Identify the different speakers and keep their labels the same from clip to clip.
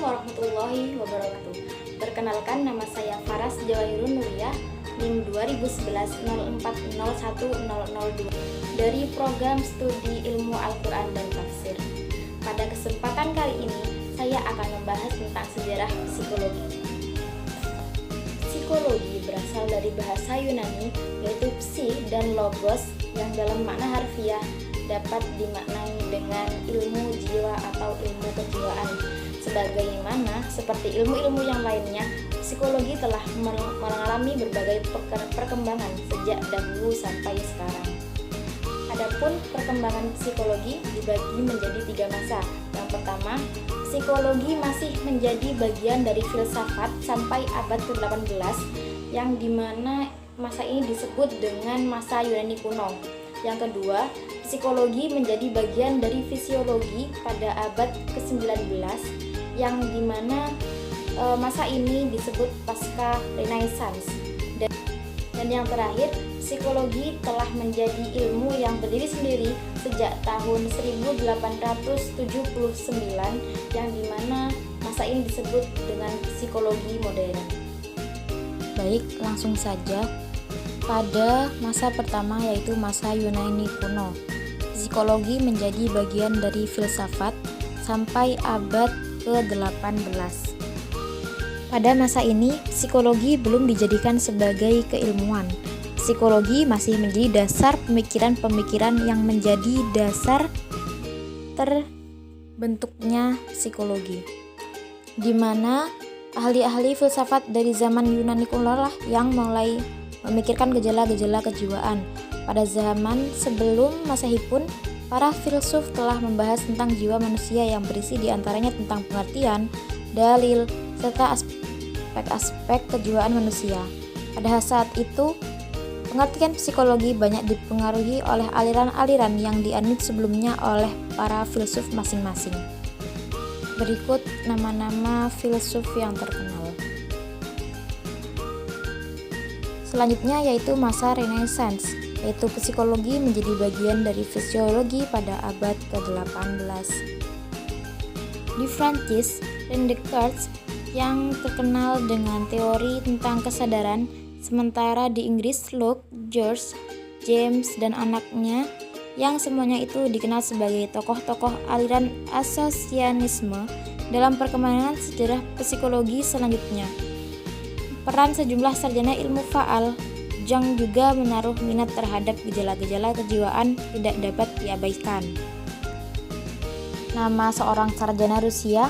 Speaker 1: warahmatullahi wabarakatuh. Perkenalkan, nama saya Faras Jawahirun Nuriyah, NIM 2011-0401-002 dari Program Studi Ilmu Al-Quran dan Tafsir. Pada kesempatan kali ini, saya akan membahas tentang sejarah psikologi. Psikologi berasal dari bahasa Yunani, yaitu psi dan logos, yang dalam makna harfiah dapat dimaknai dengan ilmu jiwa atau ilmu kejiwaan. Sebagaimana seperti ilmu-ilmu yang lainnya, psikologi telah mengalami berbagai perkembangan sejak dahulu sampai sekarang. Adapun perkembangan psikologi dibagi menjadi 3 masa. Yang pertama, psikologi masih menjadi bagian dari filsafat sampai abad ke-18, yang dimana masa ini disebut dengan masa Yunani kuno. Yang kedua, psikologi menjadi bagian dari fisiologi pada abad ke-19, yang dimana masa ini disebut pasca Renaissance. Dan yang terakhir, psikologi telah menjadi ilmu yang berdiri sendiri sejak tahun 1879, yang dimana masa ini disebut dengan psikologi modern.
Speaker 2: Baik, langsung saja. Pada masa pertama, yaitu masa Yunani kuno, psikologi menjadi bagian dari filsafat sampai abad ke-18. Pada masa ini, psikologi belum dijadikan sebagai keilmuan. Psikologi masih menjadi dasar pemikiran-pemikiran yang menjadi dasar terbentuknya psikologi, di mana ahli-ahli filsafat dari zaman Yunani kuno lah yang mulai memikirkan gejala-gejala kejiwaan. Pada zaman sebelum Masehi pun, para filsuf telah membahas tentang jiwa manusia yang berisi diantaranya tentang pengertian, dalil, serta aspek-aspek kejiwaan manusia. Pada saat itu, pengertian psikologi banyak dipengaruhi oleh aliran-aliran yang dianut sebelumnya oleh para filsuf masing-masing. Berikut nama-nama filsuf yang terkenal. Selanjutnya yaitu masa Renaissance, yaitu psikologi menjadi bagian dari fisiologi pada abad ke-18. Di Prancis, René Descartes yang terkenal dengan teori tentang kesadaran, sementara di Inggris Locke, George, James, dan anaknya yang semuanya itu dikenal sebagai tokoh-tokoh aliran asosianisme dalam perkembangan sejarah psikologi selanjutnya. Peran sejumlah sarjana ilmu faal yang juga menaruh minat terhadap gejala-gejala kejiwaan tidak dapat diabaikan. Nama seorang sarjana Rusia,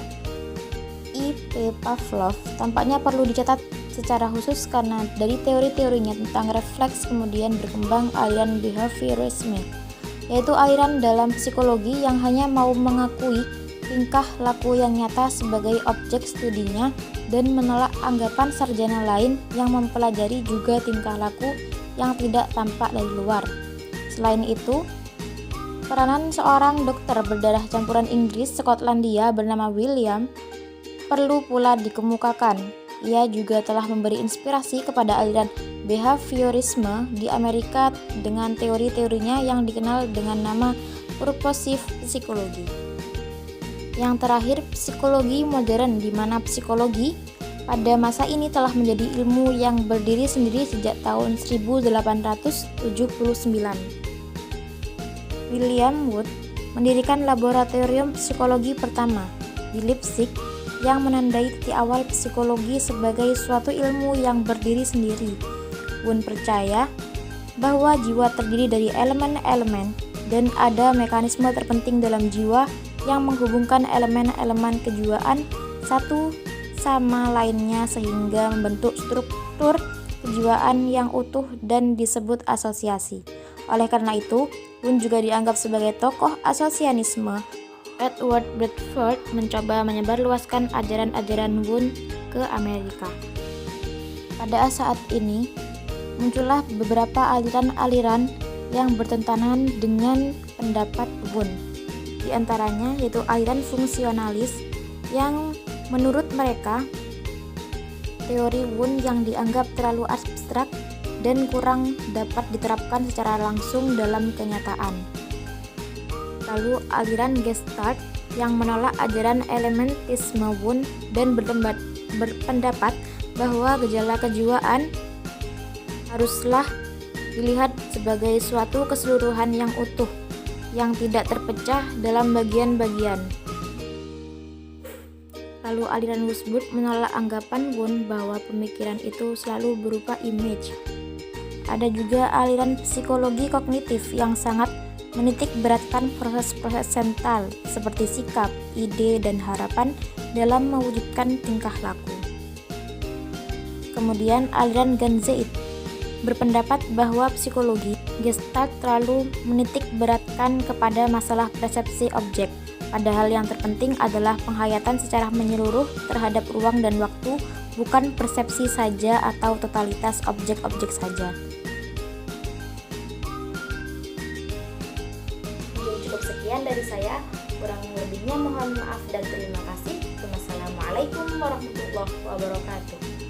Speaker 2: I.P. Pavlov, tampaknya perlu dicatat secara khusus karena dari teori-teorinya tentang refleks kemudian berkembang aliran behaviorisme, yaitu aliran dalam psikologi yang hanya mau mengakui tingkah laku yang nyata sebagai objek studinya dan menolak anggapan sarjana lain yang mempelajari juga tingkah laku yang tidak tampak dari luar. Selain itu, peranan seorang dokter berdarah campuran Inggris Skotlandia bernama William perlu pula dikemukakan. Ia juga telah memberi inspirasi kepada aliran behaviorisme di Amerika dengan teori-teorinya yang dikenal dengan nama purposive psychology. Yang terakhir, psikologi modern, di mana psikologi pada masa ini telah menjadi ilmu yang berdiri sendiri sejak tahun 1879. William Wood mendirikan laboratorium psikologi pertama di Leipzig yang menandai titik awal psikologi sebagai suatu ilmu yang berdiri sendiri. Wood percaya bahwa jiwa terdiri dari elemen-elemen dan ada mekanisme terpenting dalam jiwa yang menghubungkan elemen-elemen kejiwaan satu sama lainnya sehingga membentuk struktur kejiwaan yang utuh dan disebut asosiasi. Oleh karena itu, Wundt juga dianggap sebagai tokoh asosianisme. Edward Bradford mencoba menyebarluaskan ajaran-ajaran Wundt ke Amerika. Pada saat ini, muncullah beberapa aliran-aliran yang bertentangan dengan pendapat Wundt. Di antaranya yaitu aliran fungsionalis yang menurut mereka teori Wundt yang dianggap terlalu abstrak dan kurang dapat diterapkan secara langsung dalam kenyataan. Lalu aliran Gestalt yang menolak ajaran elementisme Wundt dan berpendapat bahwa gejala kejiwaan haruslah dilihat sebagai suatu keseluruhan yang utuh, yang tidak terpecah dalam bagian-bagian. Lalu aliran Wurzburg menolak anggapan Wundt bahwa pemikiran itu selalu berupa image. Ada juga aliran psikologi kognitif yang sangat menitik beratkan proses-proses sentral seperti sikap, ide, dan harapan dalam mewujudkan tingkah laku. Kemudian aliran Ganzeit berpendapat bahwa psikologi Gestalt terlalu menitik beratkan kepada masalah persepsi objek, padahal yang terpenting adalah penghayatan secara menyeluruh terhadap ruang dan waktu, bukan persepsi saja atau totalitas objek-objek saja.
Speaker 1: Cukup sekian dari saya, kurang lebihnya mohon maaf dan terima kasih. Wassalamualaikum warahmatullahi wabarakatuh.